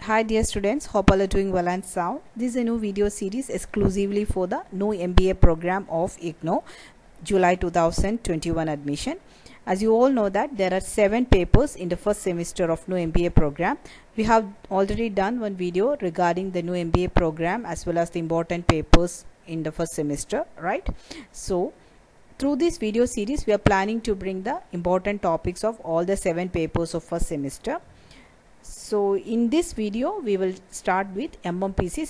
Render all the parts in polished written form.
Hi dear students, hope all are doing well and sound. This is a new video series exclusively for the new MBA program of IGNOU July 2021 admission. As you all know that there are 7 papers in the first semester of new MBA program. We have already done one video regarding the new MBA program as well as the important papers in the first semester, right? So through this video series we are planning to bring the important topics of all the 7 papers of first semester. So in this video we will start with MMPC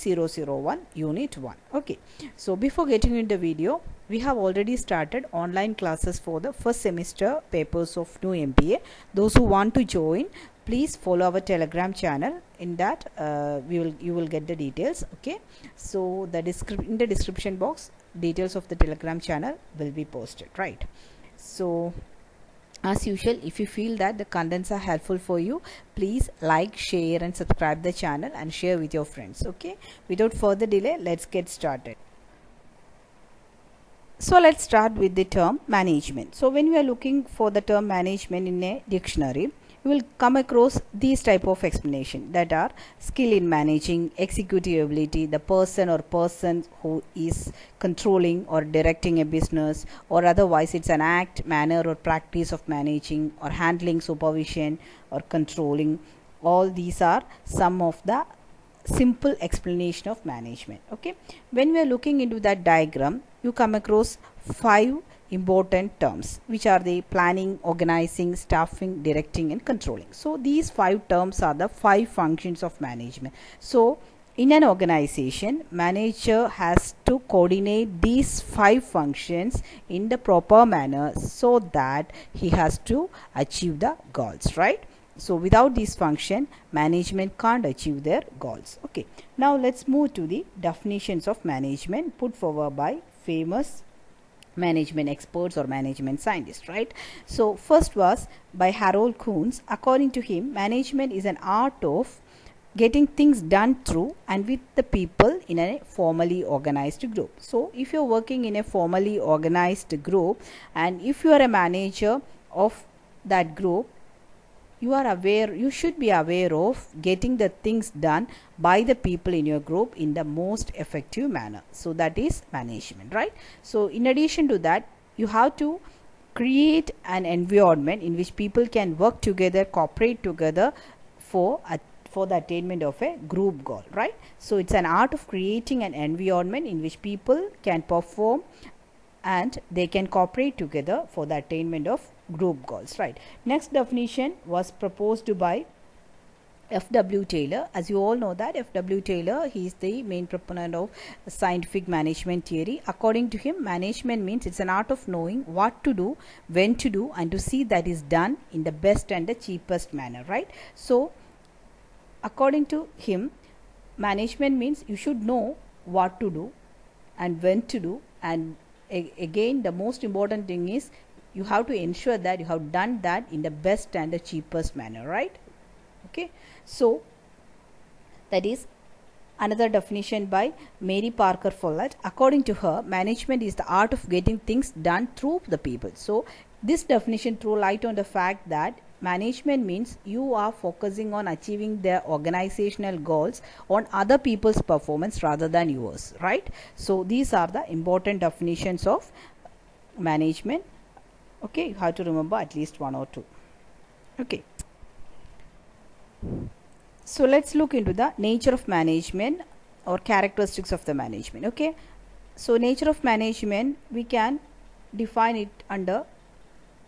001 unit 1. Okay, so before getting into the video, we have already started online classes for the first semester papers of new MBA. Those who want to join, please follow our Telegram channel. In that you will get the details. Okay, so in the description box details of the Telegram channel will be posted, right? So as usual, if you feel that the contents are helpful for you, please like, share and subscribe the channel and share with your friends. Okay, without further delay, let's get started. So let's start with the term management. So when we are looking for the term management in a dictionary, you will come across these type of explanation that are skill in managing, executive ability, the person or persons who is controlling or directing a business, or otherwise it's an act, manner or practice of managing or handling, supervision or controlling. All these are some of the simple explanation of management. Okay, when we are looking into that diagram, you come across 5 important terms, which are the planning, organizing, staffing, directing and controlling. So these 5 terms are the 5 functions of management. So in an organization, manager has to coordinate these 5 functions in the proper manner so that he has to achieve the goals, right? So without this function, management can't achieve their goals. Okay, now let's move to the definitions of management put forward by famous management experts or management scientists, right? So first was by Harold Kuhns. According to him, management is an art of getting things done through and with the people in a formally organized group. So if you're working in a formally organized group and if you are a manager of that group, you should be aware of getting the things done by the people in your group in the most effective manner. So that is management, right? So in addition to that, you have to create an environment in which people can work together, cooperate together for the attainment of a group goal, right? So it's an art of creating an environment in which people can perform and they can cooperate together for the attainment of group goals, right? Next definition was proposed by F.W. Taylor. As you all know that F.W. Taylor, he is the main proponent of scientific management theory. According to him, management means it's an art of knowing what to do, when to do and to see that is done in the best and the cheapest manner, right? So according to him, management means you should know what to do and when to do, and again the most important thing is you have to ensure that you have done that in the best and the cheapest manner, right? Okay, so that is another definition by Mary Parker Follett. According to her, management is the art of getting things done through the people. So this definition throws light on the fact that management means you are focusing on achieving their organizational goals on other people's performance rather than yours, right? So these are the important definitions of management. Okay, you have to remember at least 1 or 2. Okay, so let's look into the nature of management or characteristics of the management. Okay, so nature of management, we can define it under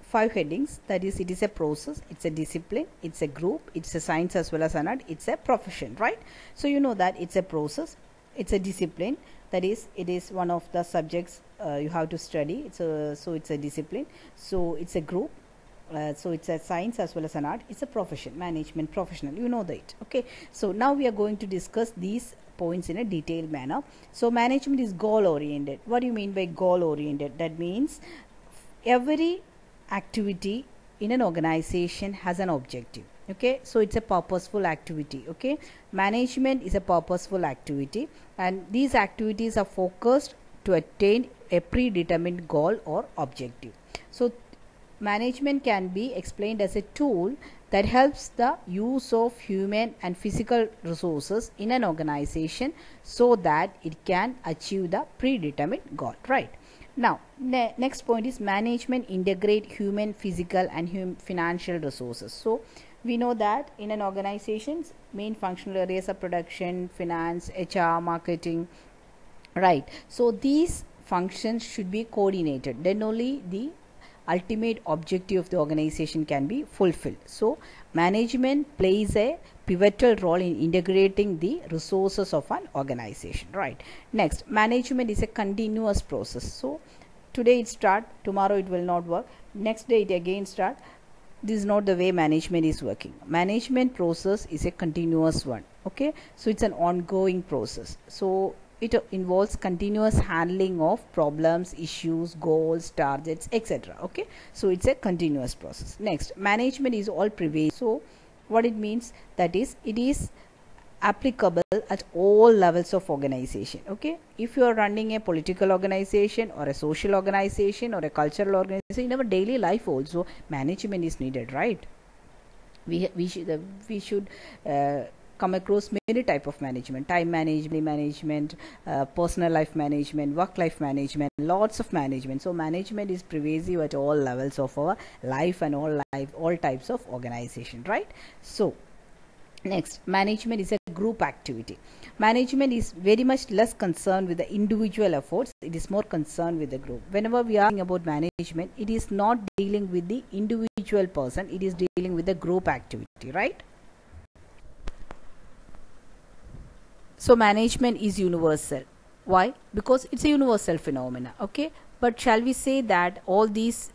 5 headings. That is, it is a process, it's a discipline, it's a group, it's a science as well as an art, it's a profession, right? So you know that it's a process, it's a discipline, that is, it is one of the subjects you have to study. So it's a discipline, so it's a group, so it's a science as well as an art, it's a profession, management professional, you know that. Okay, so now we are going to discuss these points in a detailed manner. So management is goal oriented. What do you mean by goal oriented? That means every activity in an organization has an objective. Okay, so it's a purposeful activity. Okay, management is a purposeful activity and these activities are focused to attain a predetermined goal or objective. So management can be explained as a tool that helps the use of human and physical resources in an organization so that it can achieve the predetermined goal, right? Now, next point is management integrate human, physical and financial resources. So we know that in an organization's main functional areas are production, finance, HR, marketing, right? So these functions should be coordinated, then only the ultimate objective of the organization can be fulfilled. So management plays a pivotal role in integrating the resources of an organization, right? Next, management is a continuous process. So today it start, tomorrow it will not work, next day it again start. This is not the way management is working. Management process is a continuous one, okay? So it's an ongoing process. So it involves continuous handling of problems, issues, goals, targets, etc. Okay, so it's a continuous process. Next, management is all pervasive. So what it means, that is, it is applicable at all levels of organization. Okay, if you are running a political organization or a social organization or a cultural organization, in our daily life also management is needed, right? We should come across many type of management: time management, personal life management, work life management, lots of management. So management is pervasive at all levels of our life and all types of organization, right? So next, management is a group activity. Management is very much less concerned with the individual efforts, it is more concerned with the group. Whenever we are talking about management, it is not dealing with the individual person, it is dealing with the group activity, right? So management is universal. Why? Because it's a universal phenomena, okay? But shall we say that all these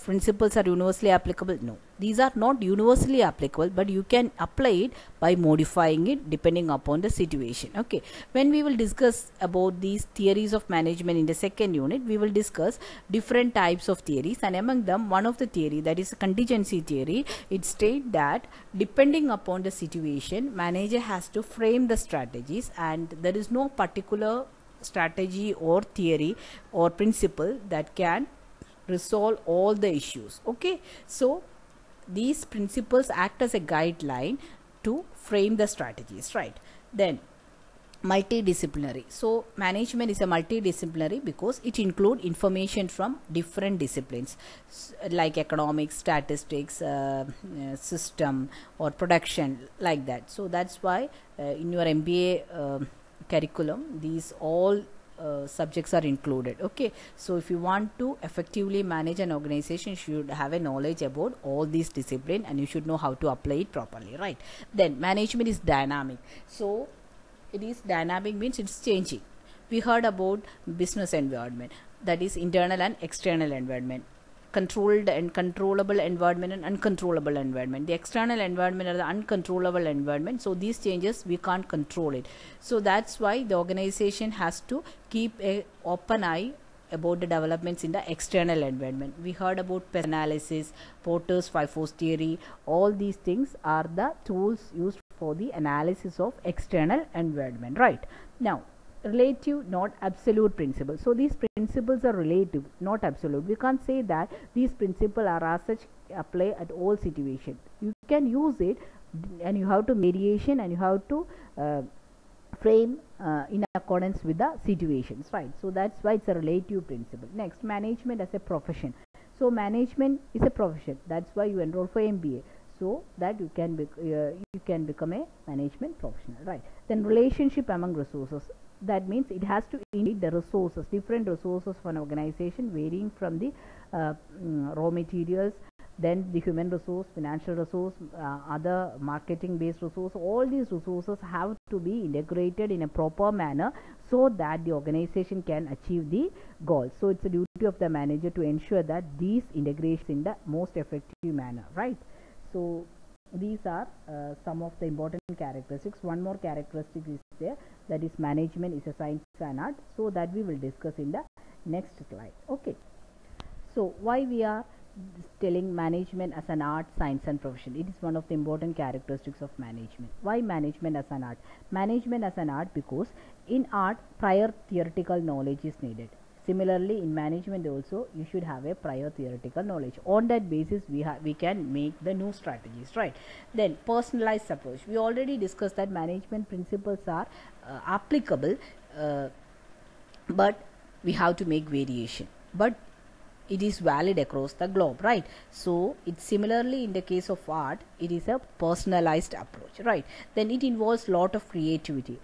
principles are universally applicable? No, these are not universally applicable, but you can apply it by modifying it depending upon the situation. Okay, when we will discuss about these theories of management in the second unit, we will discuss different types of theories, and among them one of the theory, that is contingency theory, it states that depending upon the situation, manager has to frame the strategies, and there is no particular strategy or theory or principle that can resolve all the issues. Okay, so these principles act as a guideline to frame the strategies, right? Then multidisciplinary. So management is a multidisciplinary because it includes information from different disciplines like economics, statistics, system or production, like that. So that's why in your MBA curriculum, these all subjects are included. Okay, so if you want to effectively manage an organization, you should have a knowledge about all these disciplines and you should know how to apply it properly, right? Then management is dynamic. So it is dynamic means it's changing. We heard about business environment, that is internal and external environment, controlled and controllable environment and uncontrollable environment. The external environment are the uncontrollable environment, so these changes we can't control it. So that's why the organization has to keep a open eye about the developments in the external environment. We heard about pest analysis, Porter's 5 force theory. All these things are the tools used for the analysis of external environment, right? Now, relative, not absolute principles. So these principles are relative, not absolute. We can't say that these principles are as such apply at all situations. You can use it, and you have to mediation, and you have to frame in accordance with the situations, right? So that's why it's a relative principle. Next, management as a profession. So management is a profession. That's why you enroll for MBA, so that you can become a management professional, right? Then relationship among resources. That means it has to need the resources, different resources for an organization, varying from the raw materials, then the human resource, financial resource, other marketing based resource. All these resources have to be integrated in a proper manner so that the organization can achieve the goals. So it's a duty of the manager to ensure that these integrations in the most effective manner, right? So these are some of the important characteristics. One more characteristic is there, that is management is a science and art, so that we will discuss in the next slide. Okay, so why we are telling management as an art, science and profession? It is one of the important characteristics of management. Why management as an art? Management as an art because in art prior theoretical knowledge is needed. Similarly, in management also, you should have a prior theoretical knowledge. On that basis, we can make the new strategies, right? Then personalized approach. We already discussed that management principles are applicable, but we have to make variation. But it is valid across the globe, right? So it's similarly in the case of art, it is a personalized approach, right? Then it involves lot of creativity.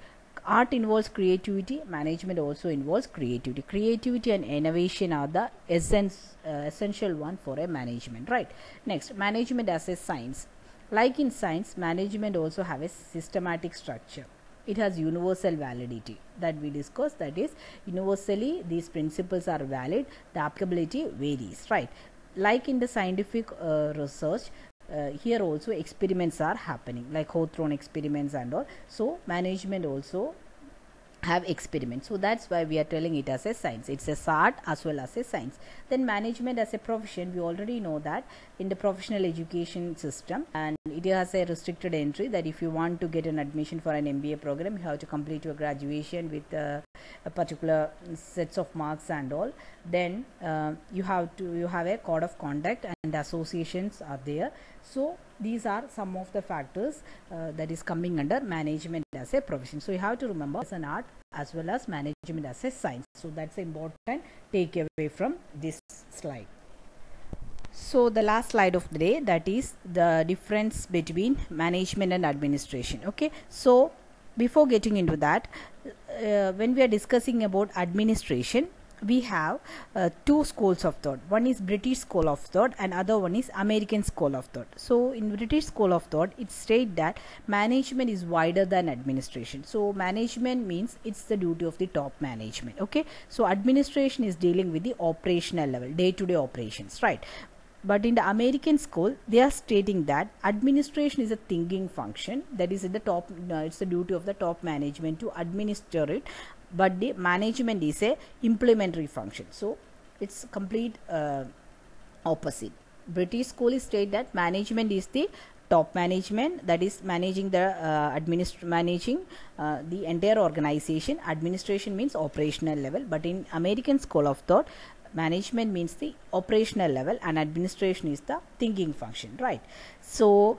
Art involves creativity, management also involves creativity. Creativity and innovation are the essential one for a management, right? Next, management as a science. Like in science, management also have a systematic structure. It has universal validity that we discussed, that is universally these principles are valid, the applicability varies, right? Like in the scientific research, here also experiments are happening, like Hawthorne experiments and all. So management also have experiments, so that's why we are telling it as a science. It's a art as well as a science. Then management as a profession, we already know that in the professional education system, and it has a restricted entry, that if you want to get an admission for an MBA program, you have to complete your graduation with a particular sets of marks and all. Then you have a code of conduct and associations are there. So these are some of the factors that is coming under management as a profession. So you have to remember as an art as well as management as a science. So that's important takeaway from this slide. So the last slide of the day, that is the difference between management and administration. Okay, so before getting into that, when we are discussing about administration, we have two schools of thought. One is British school of thought and other one is American school of thought. So in British school of thought, it states that management is wider than administration. So management means it's the duty of the top management. Okay, so administration is dealing with the operational level, day-to-day operations, right? But in the American school, they are stating that administration is a thinking function, that is at the top, it's the duty of the top management to administer it, but the management is a implementary function. So it's complete opposite. British school is state that management is the top management, that is managing the managing the entire organization. Administration means operational level. But in American school of thought, management means the operational level and administration is the thinking function, right? So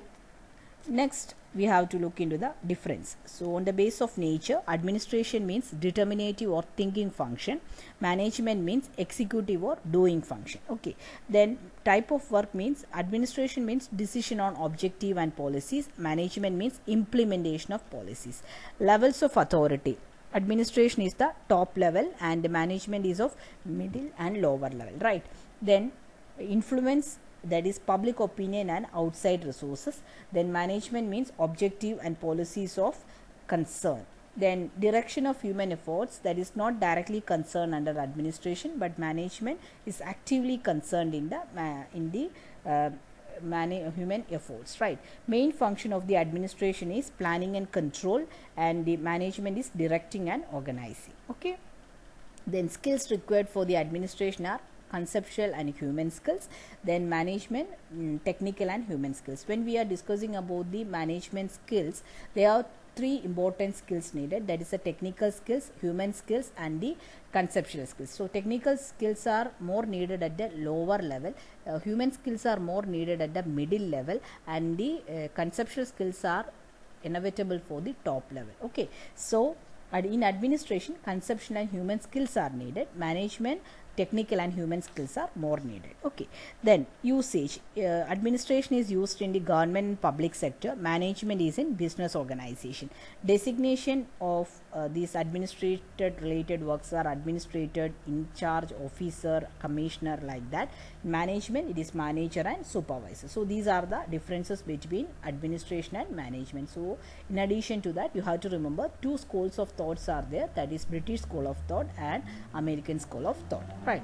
next we have to look into the difference. So on the base of nature, administration means determinative or thinking function, management means executive or doing function. Okay, then type of work means administration means decision on objective and policies, management means implementation of policies. Levels of authority, administration is the top level and management is of middle and lower level, right? Then influence, that is public opinion and outside resources. Then management means objective and policies of concern. Then direction of human efforts, that is not directly concerned under administration, but management is actively concerned in the human efforts, right? Main function of the administration is planning and control, and the management is directing and organizing. Okay, then skills required for the administration are conceptual and human skills. Then management, technical and human skills. When we are discussing about the management skills, there are three important skills needed, that is the technical skills, human skills and the conceptual skills. So technical skills are more needed at the lower level, human skills are more needed at the middle level, and the conceptual skills are inevitable for the top level. Okay, so in administration, conceptual and human skills are needed, management, technical and human skills are more needed. Okay, then usage, administration is used in the government and public sector, management is in business organization. Designation of these administrated related works are administrated, in charge, officer, commissioner, like that. Management, it is manager and supervisor. So these are the differences between administration and management. So in addition to that, you have to remember two schools of thoughts are there, that is British school of thought and American school of thought, right?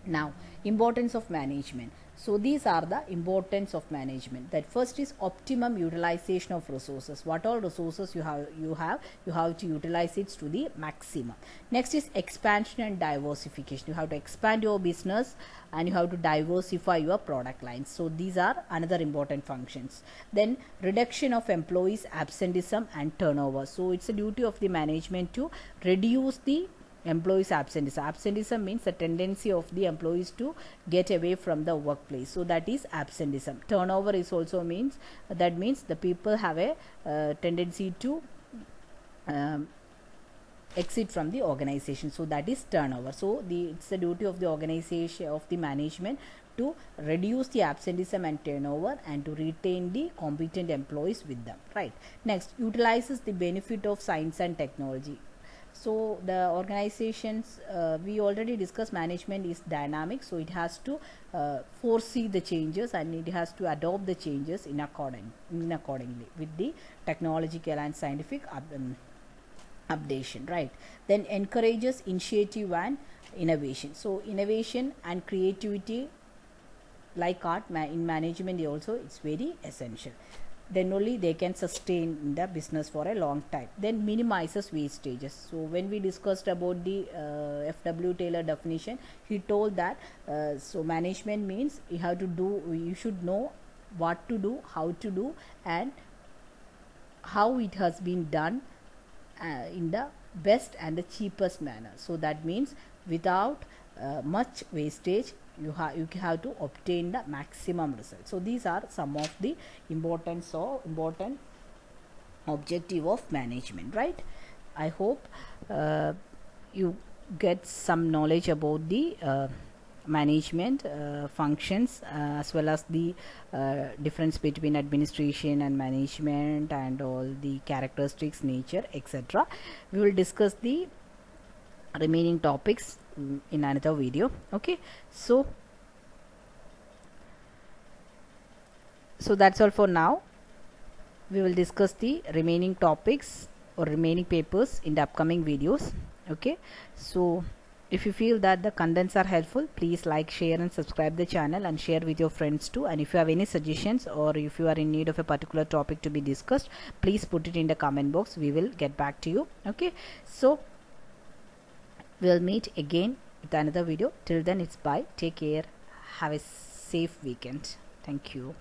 Now, importance of management. So these are the importance of management. That first is optimum utilization of resources. What all resources you have to utilize it to the maximum. Next is expansion and diversification. You have to expand your business and you have to diversify your product lines. So these are another important functions. Then reduction of employees absenteeism and turnover. So it's a duty of the management to reduce the employees absenteeism. Absenteeism means the tendency of the employees to get away from the workplace, so that is absenteeism. Turnover is also means, that means the people have a tendency to exit from the organization, so that is turnover. So it's the duty of the organization, of the management, to reduce the absenteeism and turnover and to retain the competent employees with them, right? Next, utilizes the benefit of science and technology. So the organizations, we already discussed, management is dynamic, so it has to foresee the changes and it has to adopt the changes in accordingly with the technological and scientific updation, right? Then encourages initiative and innovation. So innovation and creativity, like art in management also, it's very essential. Then only they can sustain in the business for a long time. Then minimizes wastages. So when we discussed about the F.W. Taylor definition, he told that so management means you should know what to do, how to do, and how it has been done in the best and the cheapest manner. So that means without much wastage, you have to obtain the maximum result. So these are some of the important objective of management, right? I hope you get some knowledge about the management functions, as well as the difference between administration and management and all the characteristics, nature, etc. We will discuss the remaining topics in another video. Okay, so that's all for now. We will discuss the remaining topics or remaining papers in the upcoming videos. Okay, so if you feel that the contents are helpful, please like, share and subscribe the channel and share with your friends too. And if you have any suggestions or if you are in need of a particular topic to be discussed, please put it in the comment box. We will get back to you. Okay, so we'll meet again with another video. Till then, it's bye. Take care. Have a safe weekend. Thank you.